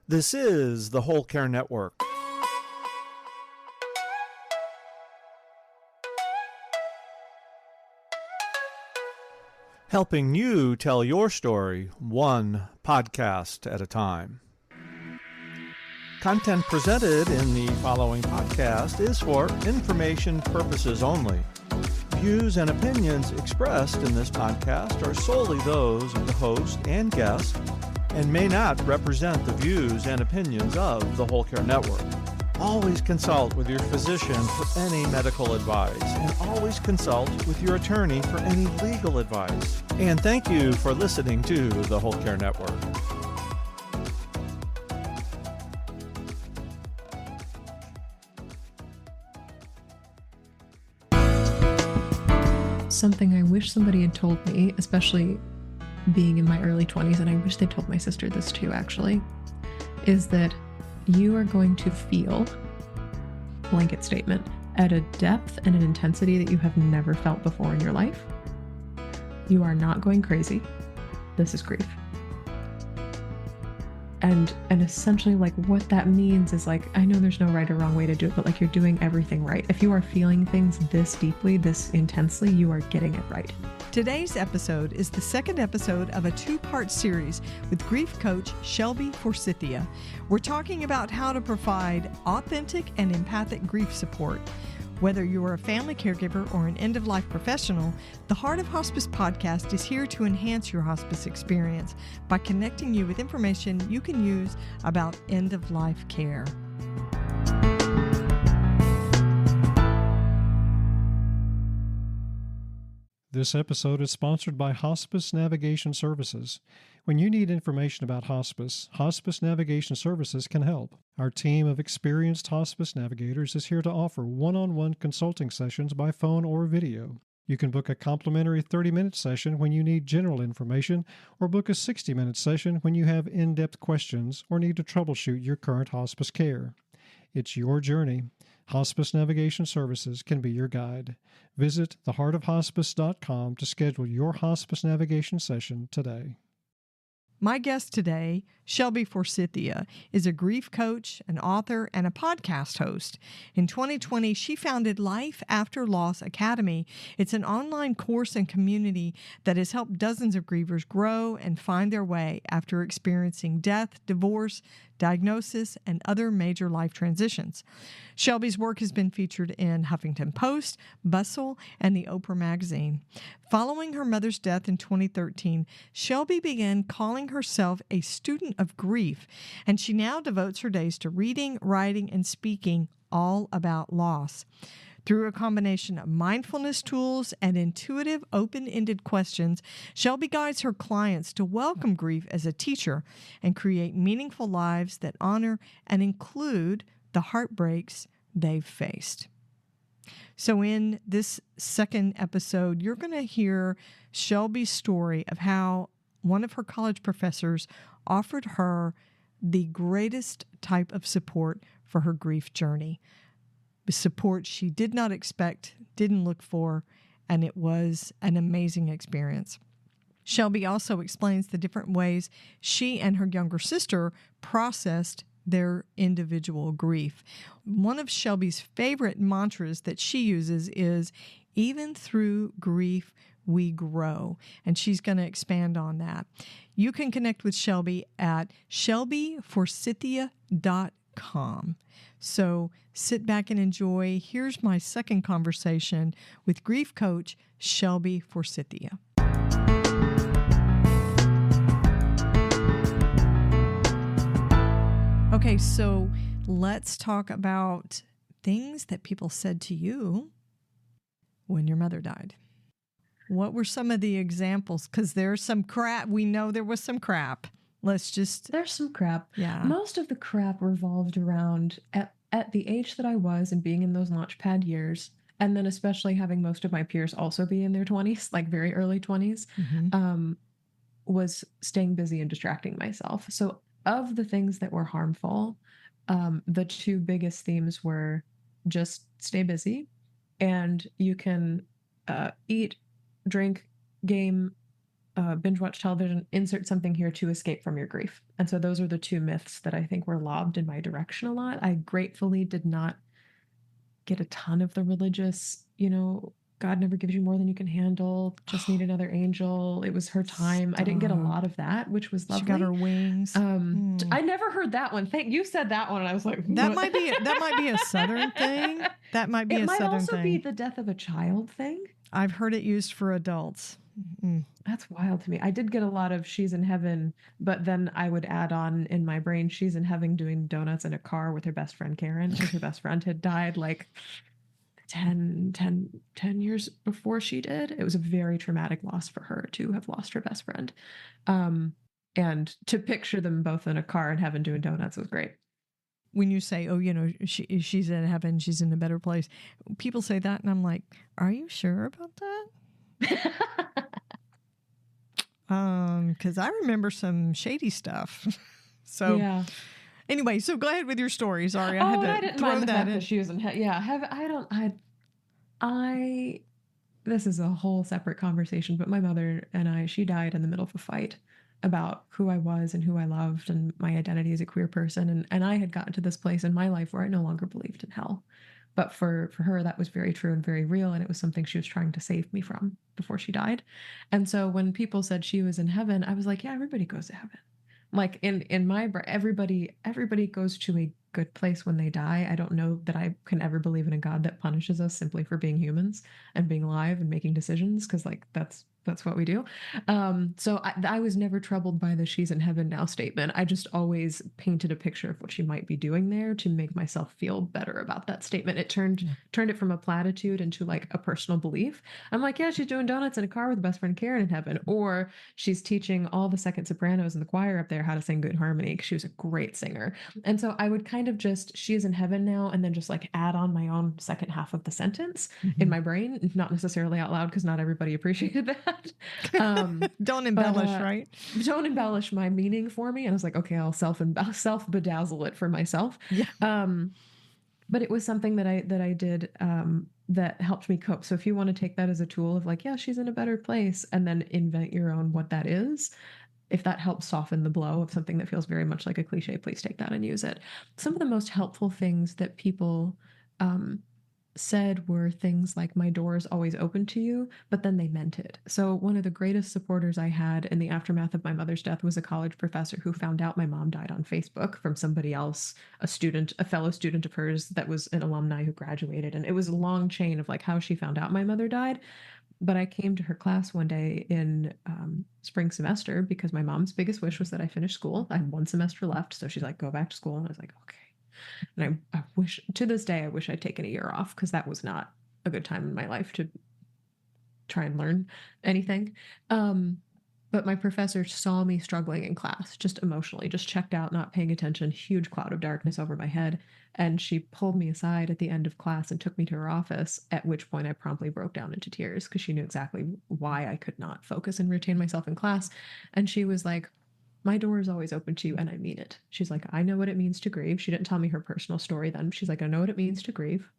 This is the Whole Care Network. Helping you tell your story one podcast at a time. Content presented in the following podcast is for information purposes only. Views and opinions expressed in this podcast are solely those of the host and guest and may not represent the views and opinions of the Whole Care Network. Always consult with your physician for any medical advice, and always consult with your attorney for any legal advice. And thank you for listening to the Whole Care Network. Something I wish somebody had told me, especially being in my early 20s, and I wish they told my sister this too, actually, is that you are going to feel, blanket statement, at a depth and an intensity that you have never felt before in your life. You are not going crazy. This is grief. And essentially, like, what that means is, like, I know there's no right or wrong way to do it, but like, you're doing everything right. If you are feeling things this deeply, this intensely, you are getting it right. Today's episode is the second episode of a two-part series with Grief Coach Shelby Forsythia. We're talking about how to provide authentic and empathic grief support. Whether you are a family caregiver or an end-of-life professional, the Heart of Hospice podcast is here to enhance your hospice experience by connecting you with information you can use about end-of-life care. This episode is sponsored by Hospice Navigation Services. When you need information about hospice, Hospice Navigation Services can help. Our team of experienced hospice navigators is here to offer one-on-one consulting sessions by phone or video. You can book a complimentary 30-minute session when you need general information, or book a 60-minute session when you have in-depth questions or need to troubleshoot your current hospice care. It's your journey. Hospice Navigation Services can be your guide. Visit theheartofhospice.com to schedule your hospice navigation session today. My guest today, Shelby Forsythia, is a grief coach, an author, and a podcast host. In 2020, she founded Life After Loss Academy. It's an online course and community that has helped dozens of grievers grow and find their way after experiencing death, divorce, diagnosis, and other major life transitions. Shelby's work has been featured in Huffington Post, Bustle, and the Oprah Magazine. Following her mother's death in 2013, Shelby began calling herself a student of grief, and she now devotes her days to reading, writing, and speaking all about loss. Through a combination of mindfulness tools and intuitive, open-ended questions, Shelby guides her clients to welcome grief as a teacher and create meaningful lives that honor and include the heartbreaks they've faced. So in this second episode, you're going to hear Shelby's story of how one of her college professors offered her the greatest type of support for her grief journey. Support she did not expect, didn't look for, and it was an amazing experience. Shelby also explains the different ways she and her younger sister processed their individual grief. One of Shelby's favorite mantras that she uses is, "Even through grief, we grow," and she's going to expand on that. You can connect with Shelby at shelbyforsythia.com. So sit back and enjoy. Here's my second conversation with grief coach Shelby Forsythia. Okay, so let's talk about things that people said to you when your mother died. What were some of the examples? Because there's some crap. We know there was some crap. There's some crap. Yeah. Most of the crap revolved around at the age that I was and being in those launchpad years, and then especially having most of my peers also be in their 20s, like very early 20s, was staying busy and distracting myself. So of the things that were harmful, the two biggest themes were just stay busy, and you can eat, drink, game, binge watch television, insert something here to escape from your grief. And so those are the two myths that I think were lobbed in my direction a lot. I gratefully did not get a ton of the religious, God never gives you more than you can handle, just need another angel. It was her time. I didn't get a lot of that, which was lovely. She got her wings. I never heard that one. You said that one, and I was like, that might be a Southern thing. That might be a Southern thing. It might also be the death of a child thing. I've heard it used for adults. That's wild to me. I did get a lot of she's in heaven, but then I would add on in my brain, she's in heaven doing donuts in a car with her best friend Karen, because her best friend had died like 10 years before she did. It was a very traumatic loss for her to have lost her best friend. And to picture them both in a car in heaven doing donuts was great. When you say, she's in heaven, she's in a better place, people say that, and I'm like, are you sure about that? Because I remember some shady stuff. So yeah. Anyway, so go ahead with your story. Sorry, I didn't throw mind that in. That she was in heaven. Yeah, this is a whole separate conversation, but my mother and she died in the middle of a fight about who I was and who I loved and my identity as a queer person. And I had gotten to this place in my life where I no longer believed in hell. But for her, that was very true and very real. And it was something she was trying to save me from before she died. And so when people said she was in heaven, I was like, yeah, everybody goes to heaven. Like in my brain, everybody goes to a good place when they die. I don't know that I can ever believe in a God that punishes us simply for being humans and being alive and making decisions, because like that's what we do. So I was never troubled by the she's in heaven now statement. I just always painted a picture of what she might be doing there to make myself feel better about that statement. It turned it from a platitude into like a personal belief. I'm like, yeah, she's doing donuts in a car with best friend Karen in heaven, or she's teaching all the second sopranos in the choir up there how to sing good harmony, because she was a great singer. And so I would kind of just, she is in heaven now, and then just like add on my own second half of the sentence in my brain, not necessarily out loud, because not everybody appreciated that. Don't embellish, right? Don't embellish my meaning for me. And I was like, okay, I'll self bedazzle it for myself. Yeah. But it was something that I did that helped me cope. So if you want to take that as a tool of like, yeah, she's in a better place, and then invent your own what that is, if that helps soften the blow of something that feels very much like a cliche, please take that and use it. Some of the most helpful things that people said were things like, my door is always open to you, but then they meant it. So one of the greatest supporters I had in the aftermath of my mother's death was a college professor who found out my mom died on Facebook from somebody else, a fellow student of hers that was an alumni who graduated. And it was a long chain of like how she found out my mother died. But I came to her class one day in spring semester because my mom's biggest wish was that I finish school. I had one semester left. So she's like, go back to school. And I was like, okay. And I wish, to this day, I wish I'd taken a year off, because that was not a good time in my life to try and learn anything. But my professor saw me struggling in class, just emotionally, just checked out, not paying attention, huge cloud of darkness over my head. And she pulled me aside at the end of class and took me to her office, at which point I promptly broke down into tears, because she knew exactly why I could not focus and retain myself in class. And she was like, my door is always open to you, and I mean it. She's like, I know what it means to grieve. She didn't tell me her personal story then. She's like, I know what it means to grieve.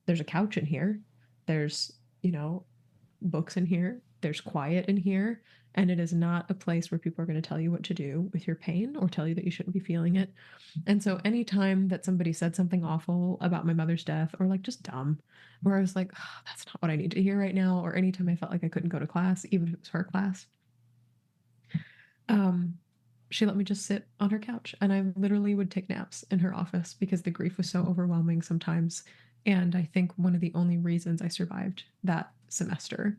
There's a couch in here. There's, books in here. There's quiet in here. And it is not a place where people are going to tell you what to do with your pain or tell you that you shouldn't be feeling it. And so anytime that somebody said something awful about my mother's death, or like just dumb, where I was like, oh, that's not what I need to hear right now, or anytime I felt like I couldn't go to class, even if it was her class, she let me just sit on her couch, and I literally would take naps in her office because the grief was so overwhelming sometimes. And I think one of the only reasons I survived that semester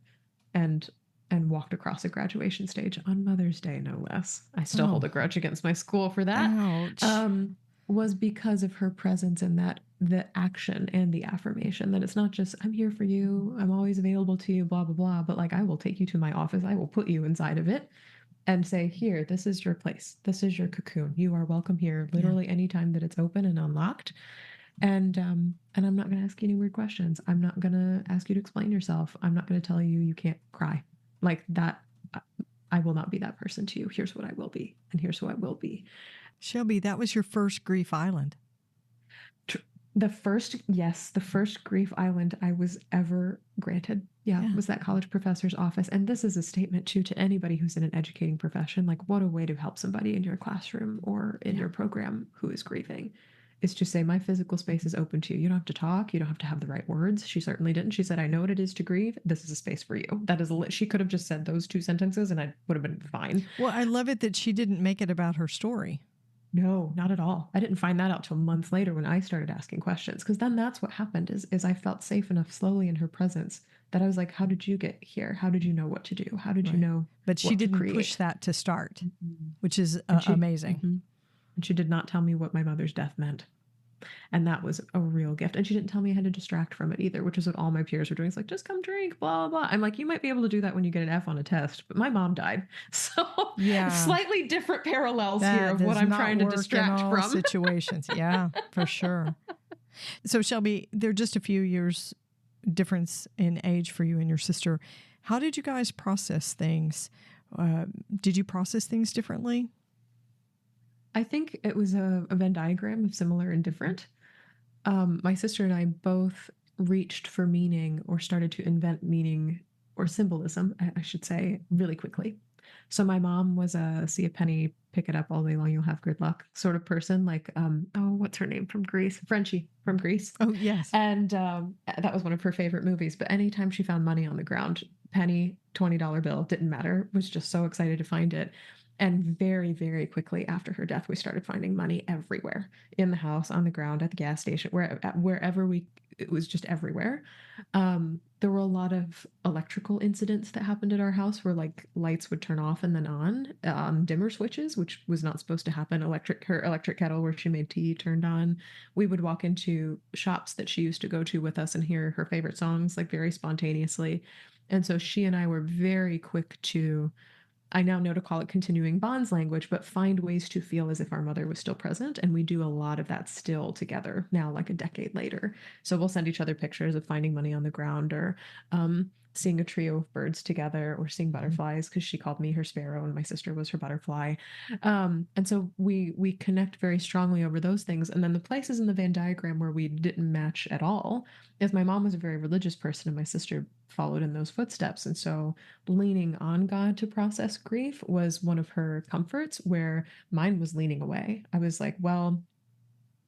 and walked across a graduation stage on Mother's Day, no less, I still hold a grudge against my school for that, was because of her presence and the action and the affirmation that it's not just, I'm here for you, I'm always available to you, blah, blah, blah, but like, I will take you to my office, I will put you inside of it and say, here, this is your place. This is your cocoon. You are welcome here literally anytime that it's open and unlocked. And I'm not going to ask you any weird questions. I'm not going to ask you to explain yourself. I'm not going to tell you you can't cry. Like that, I will not be that person to you. Here's what I will be, and here's who I will be. Shelby, that was your first grief island. The first grief island I was ever granted. Yeah, was that college professor's office. And this is a statement too to anybody who's in an educating profession. Like, what a way to help somebody in your classroom or in your program who is grieving, is to say, my physical space is open to you. You don't have to talk. You don't have to have the right words. She certainly didn't. She said, I know what it is to grieve. This is a space for you. That is, she could have just said those 2 sentences and I would have been fine. Well, I love it that she didn't make it about her story. No, not at all. I didn't find that out till months later when I started asking questions, because then that's what happened is I felt safe enough slowly in her presence that I was like, how did you get here? How did you know what to do? How did you know? But she didn't push that to start, which is amazing. And she did not tell me what my mother's death meant. And that was a real gift. And she didn't tell me I had to distract from it either, which is what all my peers were doing. It's like, just come drink, blah, blah, blah. I'm like, you might be able to do that when you get an F on a test, but my mom died. So slightly different parallels here of what I'm trying to distract from. Situations. Yeah, for sure. So Shelby, there are just a few years difference in age for you and your sister. How did you guys process things? Did you process things differently? I think it was a Venn diagram of similar and different. My sister and I both reached for meaning or started to invent meaning or symbolism, I should say, really quickly. So my mom was a see a penny, pick it up all day long, you'll have good luck sort of person. Like, what's her name from Greece? Frenchie from Greece. Oh, yes. And that was one of her favorite movies. But anytime she found money on the ground, penny, $20 bill, didn't matter, was just so excited to find it. And very, very quickly after her death, we started finding money everywhere, in the house, on the ground, at the gas station, wherever it was just everywhere. There were a lot of electrical incidents that happened at our house where like lights would turn off and then on, dimmer switches, which was not supposed to happen. Her electric kettle where she made tea turned on. We would walk into shops that she used to go to with us and hear her favorite songs, like very spontaneously. And so she and I were very quick to, I now know to call it continuing bonds language, but find ways to feel as if our mother was still present. And we do a lot of that still together now, like a decade later. So we'll send each other pictures of finding money on the ground or seeing a trio of birds together or seeing butterflies, because she called me her sparrow and my sister was her butterfly. And so we connect very strongly over those things. And then the places in the Venn diagram where we didn't match at all is my mom was a very religious person and my sister followed in those footsteps. And so leaning on God to process grief was one of her comforts, where mine was leaning away. I was like, well,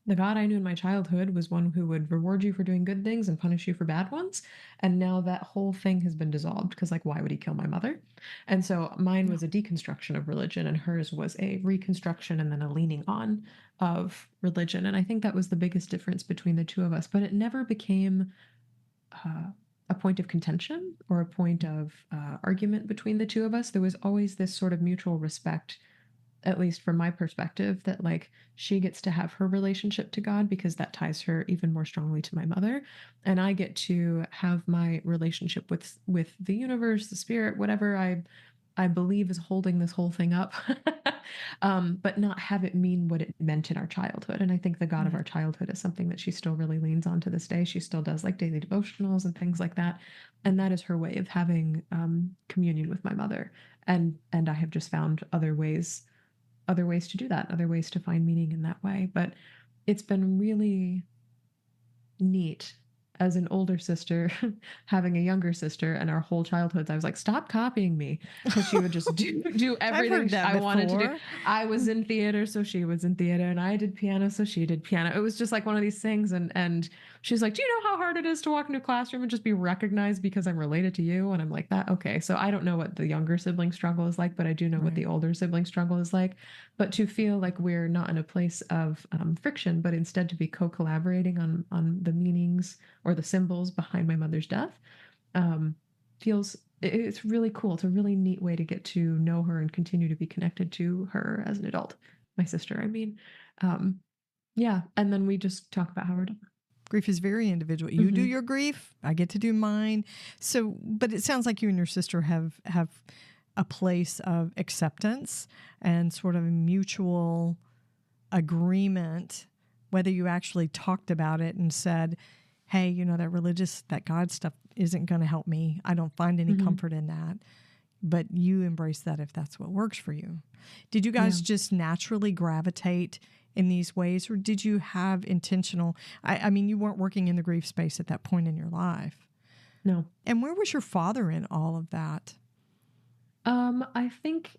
the God I knew in my childhood was one who would reward you for doing good things and punish you for bad ones. And now that whole thing has been dissolved, because like, why would he kill my mother? And so mine was a deconstruction of religion and hers was a reconstruction and then a leaning on of religion. And I think that was the biggest difference between the two of us, but it never became a point of contention or a point of argument between the two of us. There was always this sort of mutual respect, at least from my perspective, that like she gets to have her relationship to God because that ties her even more strongly to my mother. And I get to have my relationship with the universe, the spirit, whatever I believe is holding this whole thing up, but not have it mean what it meant in our childhood. And I think the God of our childhood is something that she still really leans on to this day. She still does like daily devotionals and things like that. And that is her way of having communion with my mother. And I have just found other ways to do that, other ways to find meaning in that way. But it's been really neat as an older sister having a younger sister, and our whole childhoods, I was like, stop copying me, because she would just do everything I wanted to do. I was in theater, so she was in theater, and I did piano, so she did piano. It was just like one of these things. And she's like, do you know how hard it is to walk into a classroom and just be recognized because I'm related to you? And I'm like, that okay. So I don't know what the younger sibling struggle is like, but I do know what the older sibling struggle is like. But to feel like we're not in a place of friction, but instead to be co-collaborating on the meanings or the symbols behind my mother's death, it's really cool. It's a really neat way to get to know her and continue to be connected to her as an adult. My sister, I mean. Yeah. And then we just talk about how we're doing. Grief is very individual. You do your grief, I get to do mine. So, but it sounds like you and your sister have a place of acceptance and sort of a mutual agreement, whether you actually talked about it and said, hey, you know, that God stuff isn't going to help me. I don't find any comfort in that. But you embrace that if that's what works for you. Did you guys just naturally gravitate in these ways, or did you have intentional, I mean, you weren't working in the grief space at that point in your life. No. And where was your father in all of that? I think,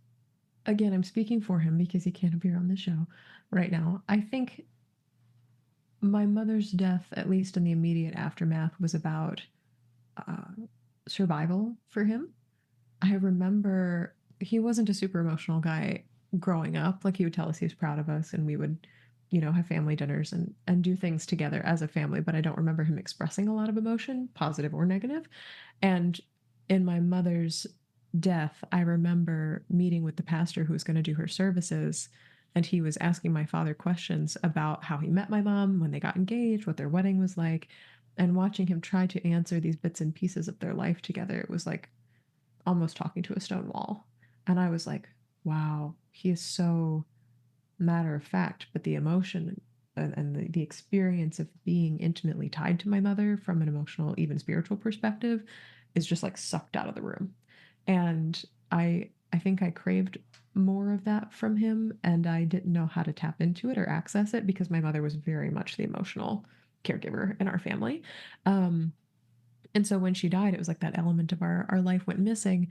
again, I'm speaking for him because he can't appear on the show right now. I think my mother's death, at least in the immediate aftermath, was about survival for him. I remember he wasn't a super emotional guy growing up. Like, he would tell us he was proud of us, and we would, have family dinners and do things together as a family. But I don't remember him expressing a lot of emotion, positive or negative. And in my mother's death, I remember meeting with the pastor who was going to do her services, and he was asking my father questions about how he met my mom, when they got engaged, what their wedding was like, and watching him try to answer these bits and pieces of their life together. It was like almost talking to a stone wall. And I was like, wow, he is so matter of fact, but the emotion and the experience of being intimately tied to my mother from an emotional, even spiritual perspective is just like sucked out of the room. And I think I craved more of that from him, and I didn't know how to tap into it or access it because my mother was very much the emotional caregiver in our family. And so when she died, it was like that element of our life went missing.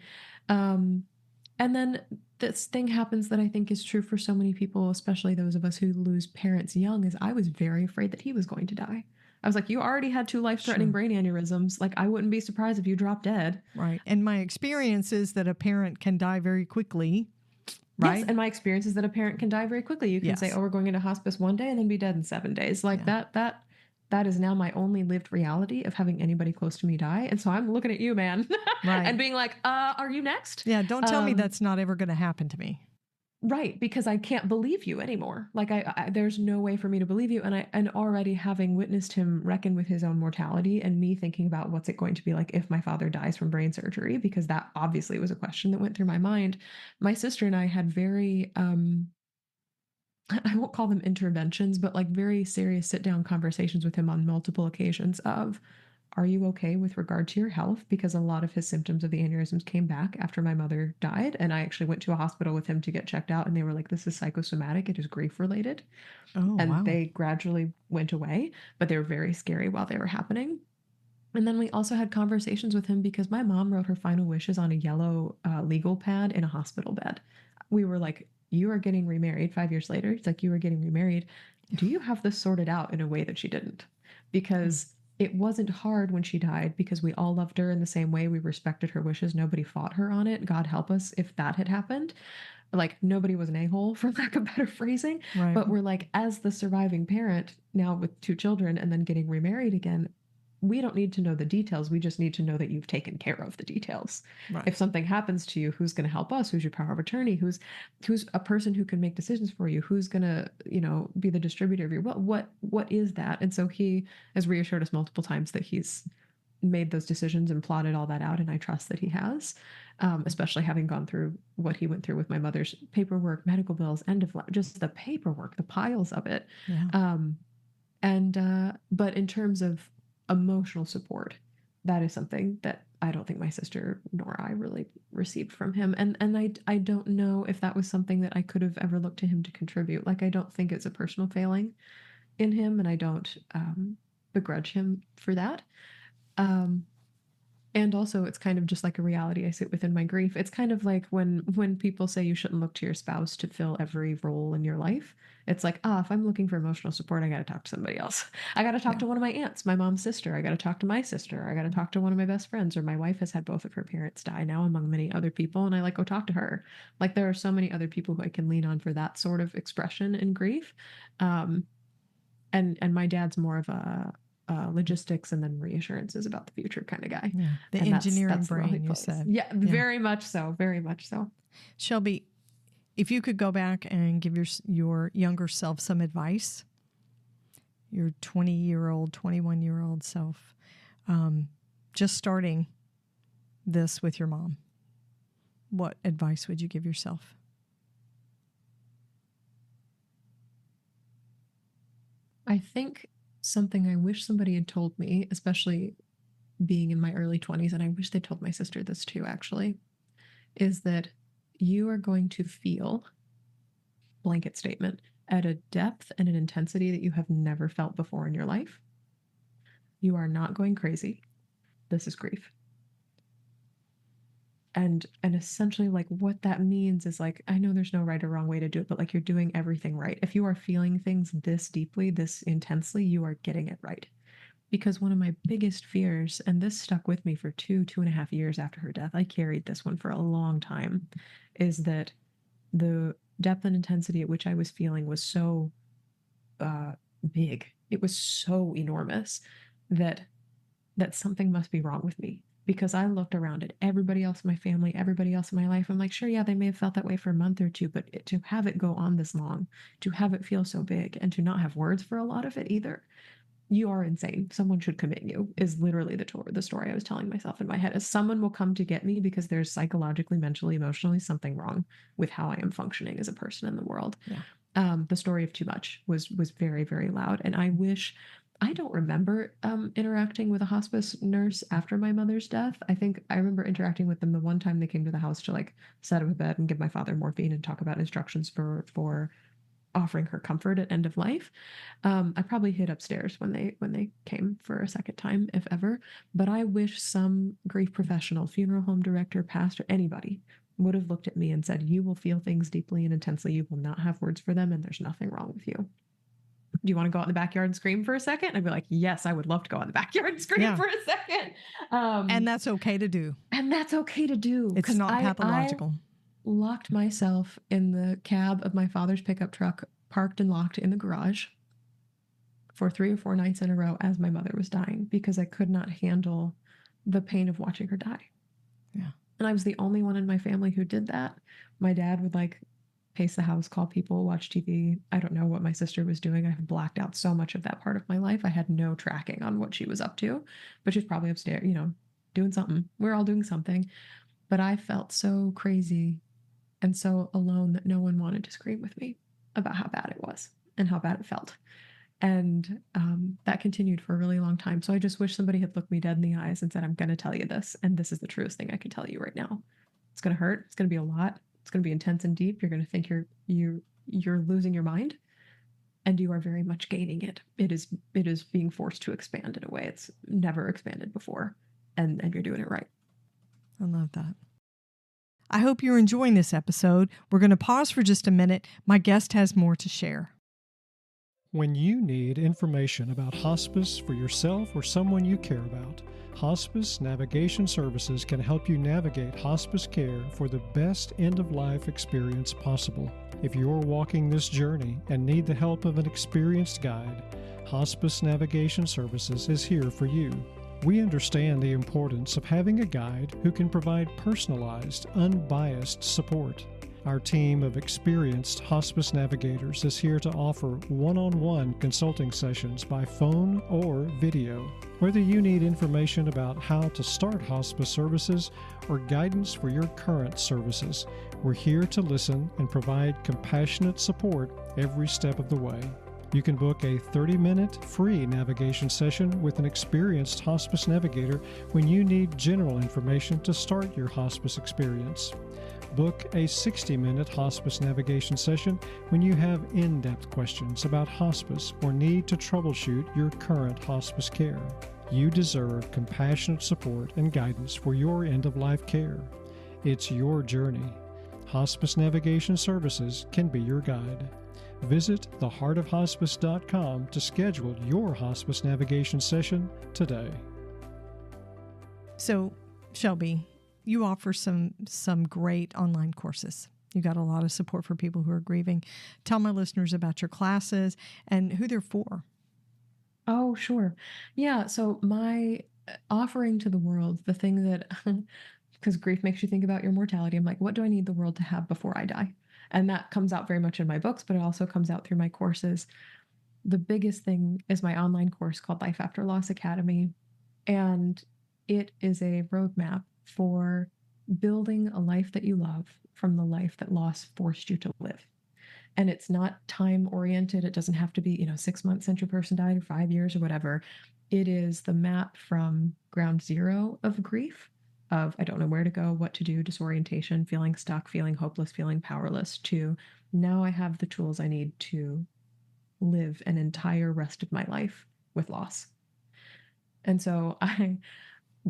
And then this thing happens that I think is true for so many people, especially those of us who lose parents young, is I was very afraid that he was going to die. I was like, you already had 2 life-threatening brain aneurysms. Like, I wouldn't be surprised if you dropped dead. Right. And my experience is that a parent can die very quickly. Right. Yes, and my experience is that a parent can die very quickly. You can say, oh, we're going into hospice one day and then be dead in 7 days. Like, that is now my only lived reality of having anybody close to me die. And so I'm looking at you, man, right, and being like, are you next? Yeah, don't tell me that's not ever going to happen to me. Right, because I can't believe you anymore. Like, I there's no way for me to believe you. And already having witnessed him reckon with his own mortality, and me thinking about what's it going to be like if my father dies from brain surgery, because that obviously was a question that went through my mind. My sister and I had very I won't call them interventions, but like very serious sit down conversations with him on multiple occasions of, are you okay with regard to your health? Because a lot of his symptoms of the aneurysms came back after my mother died. And I actually went to a hospital with him to get checked out. And they were like, this is psychosomatic. It is grief related. Oh, and wow. They gradually went away, but they were very scary while they were happening. And then we also had conversations with him because my mom wrote her final wishes on a yellow legal pad in a hospital bed. We were like, you are getting remarried 5 years later. It's like, you are getting remarried. Do you have this sorted out? In a way that she didn't, because it wasn't hard when she died, because we all loved her in the same way. We respected her wishes. Nobody fought her on it. God help us if that had happened. Like, nobody was an a-hole, for lack of better phrasing. Right. But we're like, as the surviving parent now with 2 children and then getting remarried again, we don't need to know the details. We just need to know that you've taken care of the details. Right. If something happens to you, who's going to help us? Who's your power of attorney? Who's a person who can make decisions for you? Who's going to, be the distributor of your wealth? What is that? And so he has reassured us multiple times that he's made those decisions and plotted all that out. And I trust that he has, especially having gone through what he went through with my mother's paperwork, medical bills, end of life, just the paperwork, the piles of it. Yeah. But in terms of emotional support, that is something that I don't think my sister nor I really received from him. And I don't know if that was something that I could have ever looked to him to contribute. Like, I don't think it's a personal failing in him, and I don't begrudge him for that. And also, it's kind of just like a reality I sit within my grief. It's kind of like when people say you shouldn't look to your spouse to fill every role in your life. It's like, if I'm looking for emotional support, I got to talk to somebody else. I got to talk to one of my aunts, my mom's sister. I got to talk to my sister. I got to talk to one of my best friends, or my wife has had both of her parents die now, among many other people. And I go talk to her. Like, there are so many other people who I can lean on for that sort of expression in grief. And my dad's more of a logistics and then reassurances about the future kind of guy. Yeah. The and engineering that's brain, you said. Yeah, very much so. Very much so. Shelby, if you could go back and give your younger self some advice, your 20-year-old, 21-year-old self, just starting this with your mom, what advice would you give yourself? I think something I wish somebody had told me, especially being in my early 20s, and I wish they told my sister this too, actually, is that you are going to feel, blanket statement, at a depth and an intensity that you have never felt before in your life. You are not going crazy. this is grief. And essentially, like, what that means is, like, I know there's no right or wrong way to do it, but like, you're doing everything right. If you are feeling things this deeply, this intensely, you are getting it right. Because one of my biggest fears, and this stuck with me for 2.5 years after her death, I carried this one for a long time, is that the depth and intensity at which I was feeling was so big. It was so enormous that something must be wrong with me. Because I looked around at everybody else in my family, everybody else in my life. I'm like, sure, yeah, they may have felt that way for a month or two, but to have it go on this long, to have it feel so big, and to not have words for a lot of it either, you are insane. Someone should commit you, is literally the story I was telling myself in my head. Is someone will come to get me because there's psychologically, mentally, emotionally something wrong with how I am functioning as a person in the world. Yeah. The story of too much was very, very loud. And I wish, I don't remember interacting with a hospice nurse after my mother's death. I think I remember interacting with them the one time they came to the house to like set up a bed and give my father morphine and talk about instructions for offering her comfort at end of life. I probably hid upstairs when they came for a second time, if ever. But I wish some grief professional, funeral home director, pastor, anybody would have looked at me and said, you will feel things deeply and intensely. You will not have words for them, and there's nothing wrong with you. Do you want to go out in the backyard and scream for a second? I'd be like, yes, I would love to go out in the backyard and scream for a second. And that's okay to do. And that's okay to do. It's not pathological. I locked myself in the cab of my father's pickup truck, parked and locked in the garage for 3 or 4 nights in a row as my mother was dying, because I could not handle the pain of watching her die. Yeah. And I was the only one in my family who did that. My dad would like pace the house, call people, watch TV. I don't know what my sister was doing. I've blacked out so much of that part of my life. I had no tracking on what she was up to, but she's probably upstairs, doing something. We're all doing something. But I felt so crazy and so alone that no one wanted to scream with me about how bad it was and how bad it felt. And that continued for a really long time. So I just wish somebody had looked me dead in the eyes and said, I'm going to tell you this. And this is the truest thing I can tell you right now. It's going to hurt. It's going to be a lot. It's going to be intense and deep. You're going to think you're losing your mind, and you are very much gaining it. It is being forced to expand in a way it's never expanded before. And you're doing it right. I love that. I hope you're enjoying this episode. We're going to pause for just a minute. My guest has more to share. When you need information about hospice for yourself or someone you care about, Hospice Navigation Services can help you navigate hospice care for the best end-of-life experience possible. If you're walking this journey and need the help of an experienced guide, Hospice Navigation Services is here for you. We understand the importance of having a guide who can provide personalized, unbiased support. Our team of experienced hospice navigators is here to offer one-on-one consulting sessions by phone or video. Whether you need information about how to start hospice services or guidance for your current services, we're here to listen and provide compassionate support every step of the way. You can book a 30-minute free navigation session with an experienced hospice navigator when you need general information to start your hospice experience. Book a 60-minute hospice navigation session when you have in-depth questions about hospice or need to troubleshoot your current hospice care. You deserve compassionate support and guidance for your end-of-life care. It's your journey. Hospice Navigation Services can be your guide. Visit theheartofhospice.com to schedule your hospice navigation session today. So, Shelby, you offer some great online courses. You got a lot of support for people who are grieving. Tell my listeners about your classes and who they're for. Oh, sure. Yeah. So my offering to the world, the thing that, because grief makes you think about your mortality, I'm like, what do I need the world to have before I die? And that comes out very much in my books, but it also comes out through my courses. The biggest thing is my online course called Life After Loss Academy. And it is a roadmap for building a life that you love from the life that loss forced you to live. And it's not time oriented. It doesn't have to be, 6 months since your person died or 5 years or whatever. It is the map from ground zero of grief, of I don't know where to go, what to do, disorientation, feeling stuck, feeling hopeless, feeling powerless, to now I have the tools I need to live an entire rest of my life with loss. And so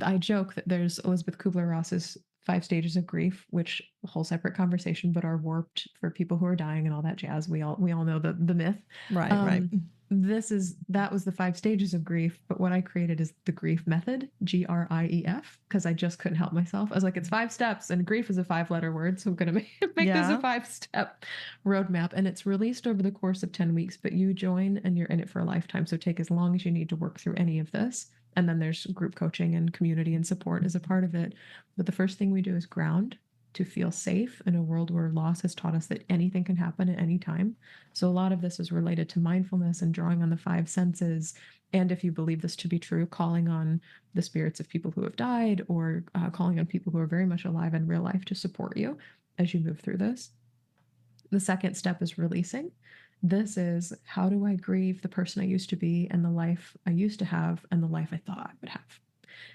I joke that there's Elizabeth Kubler-Ross's 5 stages of grief, which a whole separate conversation, but are warped for people who are dying and all that jazz. We all know the myth. Right. That was the 5 stages of grief, but what I created is the grief method, GRIEF, because I just couldn't help myself. I was like, it's 5 steps, and grief is a 5-letter word, so I'm going to make this a 5-step roadmap. And it's released over the course of 10 weeks, but you join and you're in it for a lifetime. So take as long as you need to work through any of this. And then there's group coaching and community and support as a part of it. But the first thing we do is ground, to feel safe in a world where loss has taught us that anything can happen at any time. So a lot of this is related to mindfulness and drawing on the 5 senses. And if you believe this to be true, calling on the spirits of people who have died, or calling on people who are very much alive in real life to support you as you move through this. The second step is releasing. This is, how do I grieve the person I used to be and the life I used to have and the life I thought I would have?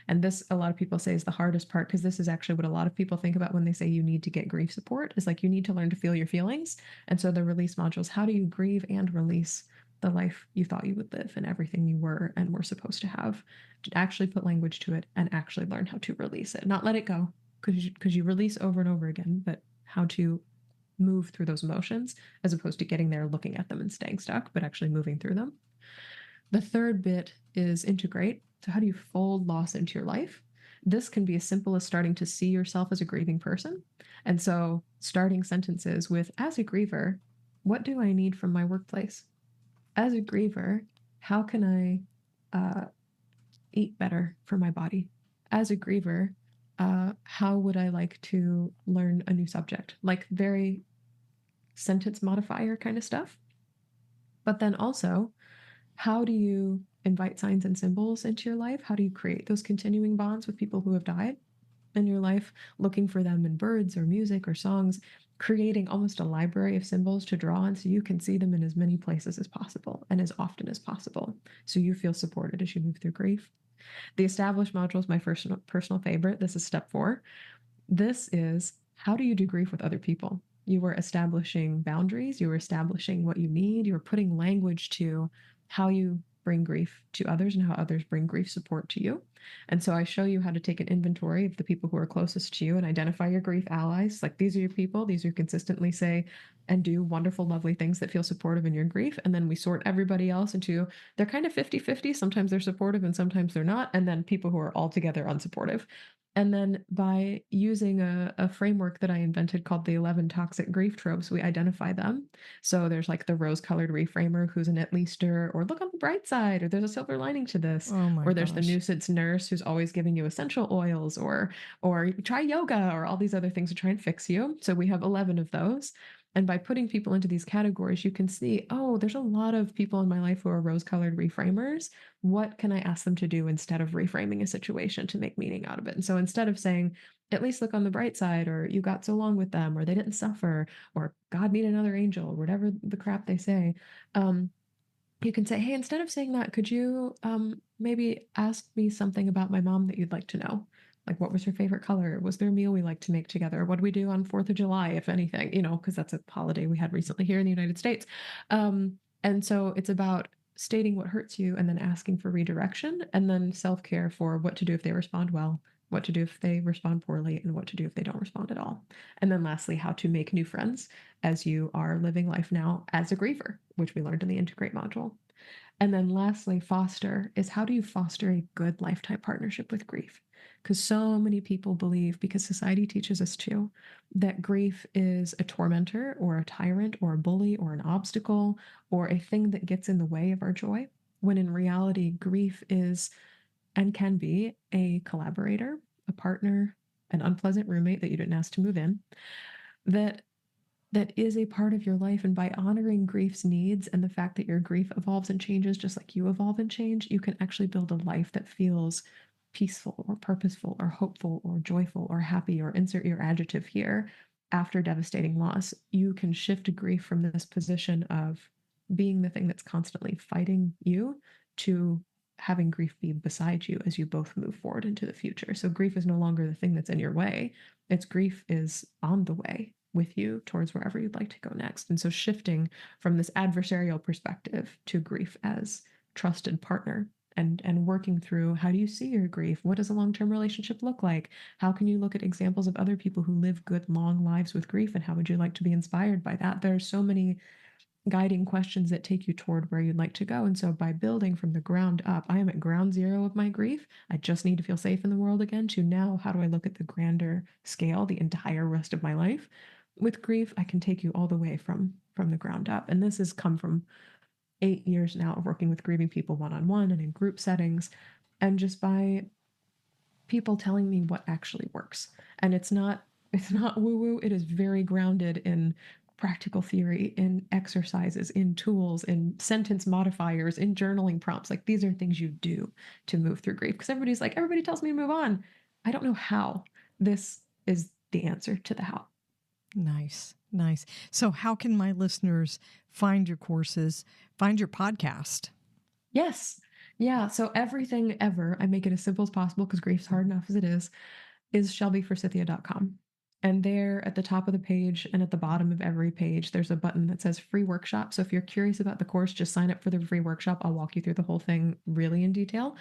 And this, a lot of people say, is the hardest part, because this is actually what a lot of people think about when they say you need to get grief support, is like, you need to learn to feel your feelings. And so the release modules, how do you grieve and release the life you thought you would live and everything you were and were supposed to have, to actually put language to it and actually learn how to release it, not let it go, because you release over and over again, but how to move through those emotions as opposed to getting there, looking at them and staying stuck, but actually moving through them. The third bit is integrate. So how do you fold loss into your life? This can be as simple as starting to see yourself as a grieving person. And so starting sentences with, as a griever, what do I need from my workplace? As a griever, how can I eat better for my body? As a griever, how would I like to learn a new subject? Like very sentence modifier kind of stuff. But then also, how do you invite signs and symbols into your life? How do you create those continuing bonds with people who have died in your life, looking for them in birds or music or songs, creating almost a library of symbols to draw on so you can see them in as many places as possible and as often as possible, so you feel supported as you move through grief. The established module is my personal favorite. This is step 4. This is, how do you do grief with other people? You were establishing boundaries. You were establishing what you need. You were putting language to how you bring grief to others and how others bring grief support to you. And so I show you how to take an inventory of the people who are closest to you and identify your grief allies. Like, these are your people. These who consistently say and do wonderful, lovely things that feel supportive in your grief. And then we sort everybody else into, they're kind of 50-50. Sometimes they're supportive and sometimes they're not. And then people who are altogether unsupportive. And then by using a framework that I invented called the 11 toxic grief tropes, we identify them. So there's like the rose-colored reframer who's an at leaster, or look on the bright side, or there's a silver lining to this, or there's the nuisance nurse who's always giving you essential oils, or try yoga, or all these other things to try and fix you. So we have 11 of those. And by putting people into these categories, you can see, oh, there's a lot of people in my life who are rose-colored reframers. What can I ask them to do instead of reframing a situation to make meaning out of it? And so instead of saying, at least look on the bright side, or you got so long with them, or they didn't suffer, or God need another angel, or whatever the crap they say, you can say, hey, instead of saying that, could you maybe ask me something about my mom that you'd like to know? Like, what was her favorite color? Was there a meal we like to make together? What do we do on 4th of July, if anything? You know, because that's a holiday we had recently here in the United States. And so it's about stating what hurts you and then asking for redirection, and then self-care for what to do if they respond well, what to do if they respond poorly, and what to do if they don't respond at all. And then lastly, how to make new friends as you are living life now as a griever, which we learned in the Integrate module. And then lastly, foster is, how do you foster a good lifetime partnership with grief? Because so many people believe, because society teaches us to, that grief is a tormentor or a tyrant or a bully or an obstacle or a thing that gets in the way of our joy, when in reality, grief is and can be a collaborator, a partner, an unpleasant roommate that you didn't ask to move in, that is a part of your life. And by honoring grief's needs and the fact that your grief evolves and changes just like you evolve and change, you can actually build a life that feels peaceful or purposeful or hopeful or joyful or happy, or insert your adjective here. After devastating loss, you can shift grief from this position of being the thing that's constantly fighting you to having grief be beside you as you both move forward into the future. So grief is no longer the thing that's in your way. It's grief is on the way with you towards wherever you'd like to go next. And so shifting from this adversarial perspective to grief as trusted partner and working through, how do you see your grief? What does a long-term relationship look like? How can you look at examples of other people who live good, long lives with grief? And how would you like to be inspired by that? There are so many guiding questions that take you toward where you'd like to go. And so by building from the ground up, I am at ground zero of my grief. I just need to feel safe in the world again, to now, how do I look at the grander scale, the entire rest of my life? With grief, I can take you all the way from the ground up. And this has come from 8 years now of working with grieving people one-on-one and in group settings, and just by people telling me what actually works. And it's not woo-woo. It is very grounded in practical theory, in exercises, in tools, in sentence modifiers, in journaling prompts. Like, these are things you do to move through grief. Because everybody's like, everybody tells me to move on. I don't know how. This is the answer to the how. Nice. Nice. So how can my listeners find your courses, find your podcast? Yes. Yeah. So everything ever, I make it as simple as possible because grief's hard enough as it is shelbyforsythia.com. And there at the top of the page and at the bottom of every page, there's a button that says free workshop. So if you're curious about the course, just sign up for the free workshop. I'll walk you through the whole thing really in detail,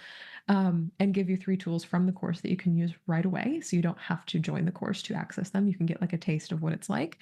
and give you 3 tools from the course that you can use right away. So you don't have to join the course to access them. You can get like a taste of what it's like.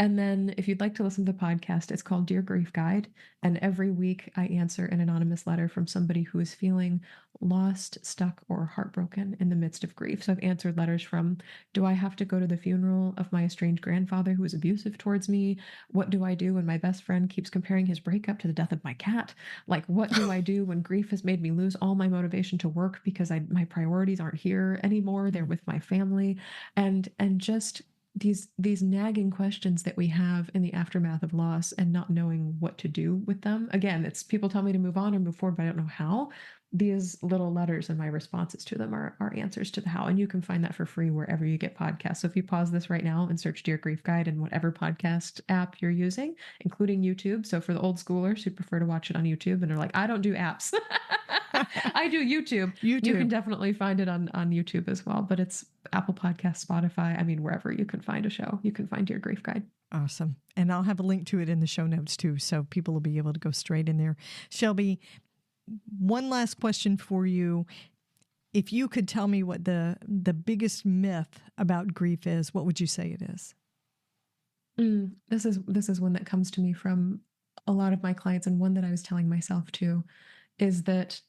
And then if you'd like to listen to the podcast, it's called Dear Grief Guide. And every week I answer an anonymous letter from somebody who is feeling lost, stuck, or heartbroken in the midst of grief. So I've answered letters from, do I have to go to the funeral of my estranged grandfather who is abusive towards me? What do I do when my best friend keeps comparing his breakup to the death of my cat? Like, what do I do when grief has made me lose all my motivation to work because my priorities aren't here anymore? They're with my family. And just these nagging questions that we have in the aftermath of loss and not knowing what to do with them. Again, it's people tell me to move on or move forward, but I don't know how. These little letters and my responses to them are answers to the how. And you can find that for free wherever you get podcasts. So if you pause this right now and search Dear Grief Guide in whatever podcast app you're using, including YouTube. So for the old schoolers who prefer to watch it on YouTube and are like, I don't do apps. I do YouTube. You can definitely find it on YouTube as well, but it's Apple Podcasts, Spotify. I mean, wherever you can find a show, you can find Dear Grief Guide. Awesome. And I'll have a link to it in the show notes too, so people will be able to go straight in there. Shelby, one last question for you. If you could tell me what the biggest myth about grief is, what would you say it is? This is one that comes to me from a lot of my clients, and one that I was telling myself too, is that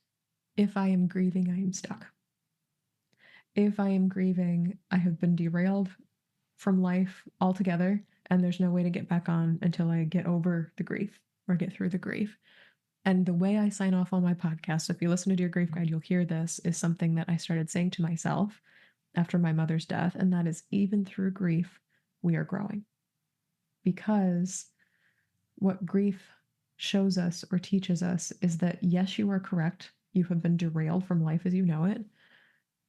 if I am grieving, I am stuck. If I am grieving, I have been derailed from life altogether, and there's no way to get back on until I get over the grief or get through the grief. And the way I sign off on my podcast, so if you listen to Dear Grief Guide, you'll hear this, is something that I started saying to myself after my mother's death, and that is, even through grief, we are growing. Because what grief shows us or teaches us is that, yes, you are correct. You have been derailed from life as you know it.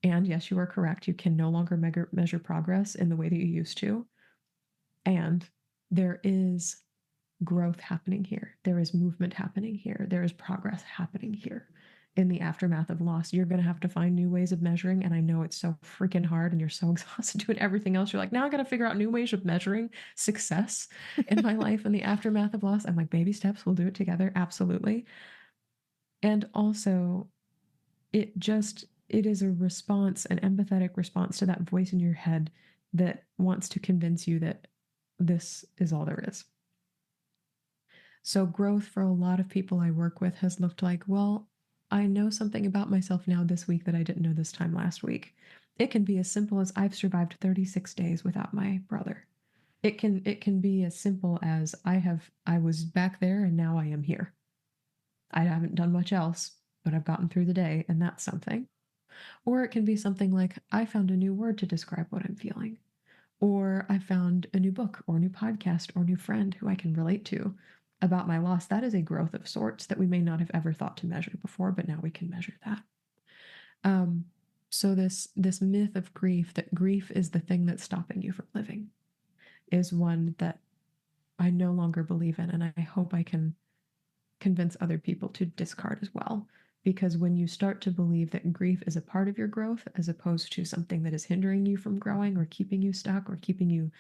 And yes, you are correct. You can no longer measure progress in the way that you used to. And there is growth happening here. There is movement happening here. There is progress happening here. In the aftermath of loss, you're going to have to find new ways of measuring. And I know it's so freaking hard and you're so exhausted doing everything else. You're like, now I got to figure out new ways of measuring success in my life in the aftermath of loss. I'm like, baby steps, we'll do it together. Absolutely. And also, it is a response, an empathetic response to that voice in your head that wants to convince you that this is all there is. So growth for a lot of people I work with has looked like, well, I know something about myself now this week that I didn't know this time last week. It can be as simple as, I've survived 36 days without my brother. It can be as simple as, I was back there and now I am here. I haven't done much else, but I've gotten through the day, and that's something. Or it can be something like, I found a new word to describe what I'm feeling. Or I found a new book or a new podcast or a new friend who I can relate to about my loss. That is a growth of sorts that we may not have ever thought to measure before, but now we can measure that. So this myth of grief, that grief is the thing that's stopping you from living, is one that I no longer believe in, and I hope I can convince other people to discard as well. Because when you start to believe that grief is a part of your growth, as opposed to something that is hindering you from growing or keeping you stuck or keeping you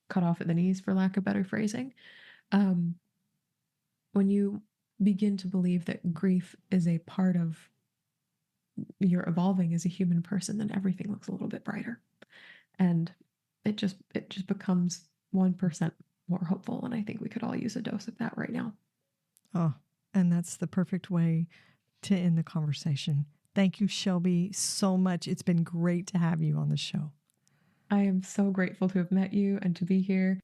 cut off at the knees, for lack of better phrasing, when you begin to believe that grief is a part of you're evolving as a human person, then everything looks a little bit brighter. And it just becomes 1% more hopeful. And I think we could all use a dose of that right now. Oh, and that's the perfect way to end the conversation. Thank you, Shelby, so much. It's been great to have you on the show. I am so grateful to have met you and to be here.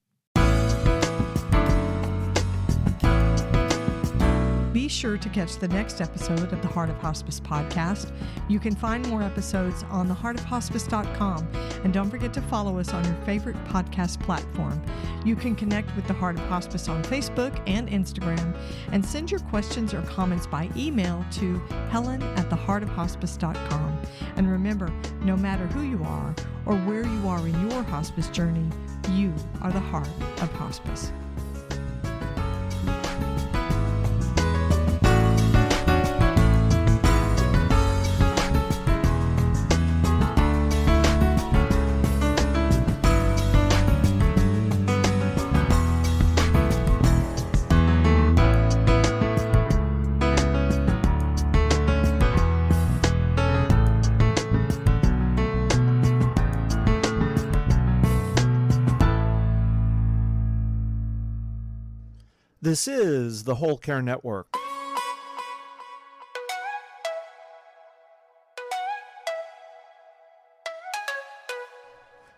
Be sure to catch the next episode of the Heart of Hospice podcast. You can find more episodes on theheartofhospice.com, and don't forget to follow us on your favorite podcast platform. You can connect with the Heart of Hospice on Facebook and Instagram, and send your questions or comments by email to helen@theheartofhospice.com. And remember, no matter who you are or where you are in your hospice journey, you are the heart of hospice. This is the Whole Care Network.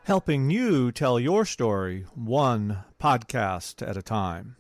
Helping you tell your story one podcast at a time.